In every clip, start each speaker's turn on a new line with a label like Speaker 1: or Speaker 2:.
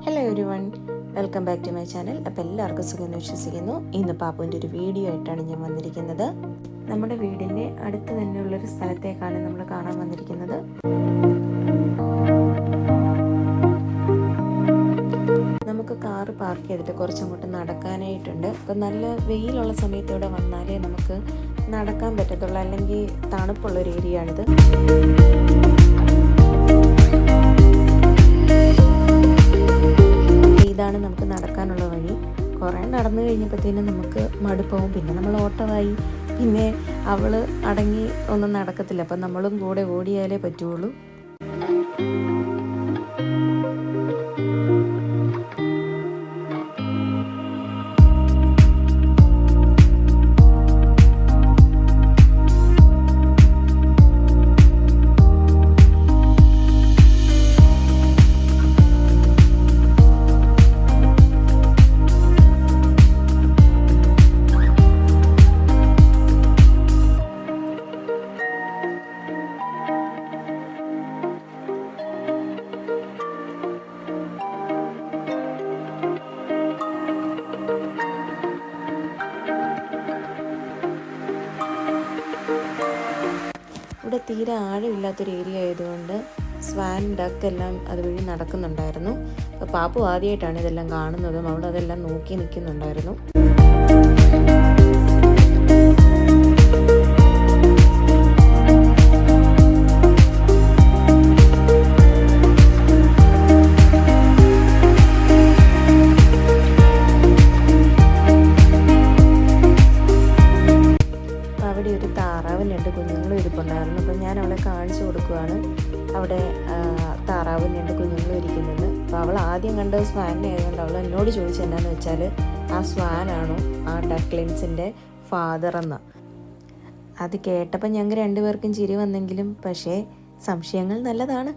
Speaker 1: Hello everyone, welcome back to my channel. അപ്പോൾ എല്ലാവർക്കും സുഖമെന്ന് വിശ്വസിക്കുന്നു. ഇന്ന് പാപ്പുവിൻ്റെ ഒരു വീഡിയോ ആയിട്ടാണ് ഞാൻ വന്നിരിക്കുന്നത്. നമ്മുടെ വീടിൻ്റെ അടുത്ത് തന്നെയുള്ളൊരു സ്ഥലത്തേക്കാണ് നമ്മൾ കാണാൻ വന്നിരിക്കുന്നത്. നമുക്ക് കാറ് പാർക്ക് ചെയ്തിട്ട് കുറച്ചങ്ങോട്ട് നടക്കാനായിട്ടുണ്ട്. അപ്പം നല്ല വെയിലുള്ള സമയത്ത് ഇവിടെ വന്നാലേ നമുക്ക് നടക്കാൻ പറ്റത്തുള്ളൂ, അല്ലെങ്കിൽ തണുപ്പുള്ളൊരു ഏരിയ ആണിത്. ഇതാണ് നമുക്ക് നടക്കാനുള്ള വഴി. കുറേ നടന്നു കഴിഞ്ഞപ്പോഴത്തേനും നമുക്ക് മടുപ്പാവും. പിന്നെ നമ്മൾ ഓട്ടമായി, പിന്നെ അവൾ അടങ്ങി ഒന്നും നടക്കത്തില്ല. അപ്പം നമ്മളും കൂടെ ഓടിയാലേ പറ്റുള്ളൂ. ഇവിടെ തീരെ ആഴമില്ലാത്തൊരു ഏരിയ ആയതുകൊണ്ട് സ്വാൻ, ഡക്ക് എല്ലാം അതുവഴി നടക്കുന്നുണ്ടായിരുന്നു. അപ്പോൾ പാപ്പു ആദ്യമായിട്ടാണ് ഇതെല്ലാം കാണുന്നതും അവളതെല്ലാം നോക്കി നിൽക്കുന്നുണ്ടായിരുന്നു. അവിടെ ഒരു താറാവും 2 കുഞ്ഞുങ്ങളും ഇരിപ്പുണ്ടായിരുന്നു. അപ്പം ഞാൻ അവളെ കാണിച്ചു കൊടുക്കുകയാണ്. അവിടെ താറാവും 2 കുഞ്ഞുങ്ങളും ഇരിക്കുന്നുണ്ട്. അപ്പോൾ അവൾ ആദ്യം കണ്ട സ്വാനിനെ ആയതുകൊണ്ട് അവൾ എന്നോട് ചോദിച്ചത് എന്താണെന്ന് വെച്ചാൽ, ആ സ്വാനാണോ ആ ഡക്ലിൻസിൻ്റെ ഫാദർ എന്ന്. അത് കേട്ടപ്പോൾ ഞങ്ങൾക്ക് 2 പേർക്കും ചിരി വന്നെങ്കിലും പക്ഷേ സംശയങ്ങൾ നല്ലതാണ്.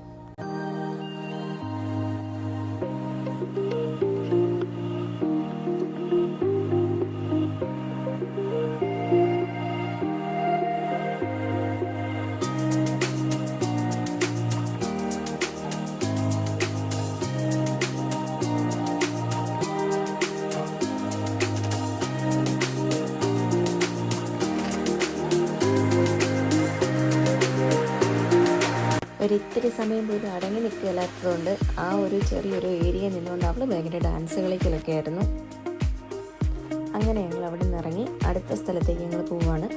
Speaker 1: ഒരിത്തിരി സമയം പോലും അടങ്ങി നിൽക്കില്ലാത്തതുകൊണ്ട് ആ ഒരു ചെറിയൊരു ഏരിയ നിന്നുകൊണ്ട് അവൾ ഭയങ്കര ഡാൻസ് കളിക്കലൊക്കെ ആയിരുന്നു. അങ്ങനെ ഞങ്ങൾ അവിടെ നിന്ന് ഇറങ്ങി അടുത്ത സ്ഥലത്തേക്ക് ഞങ്ങൾ പോവുകയാണ്.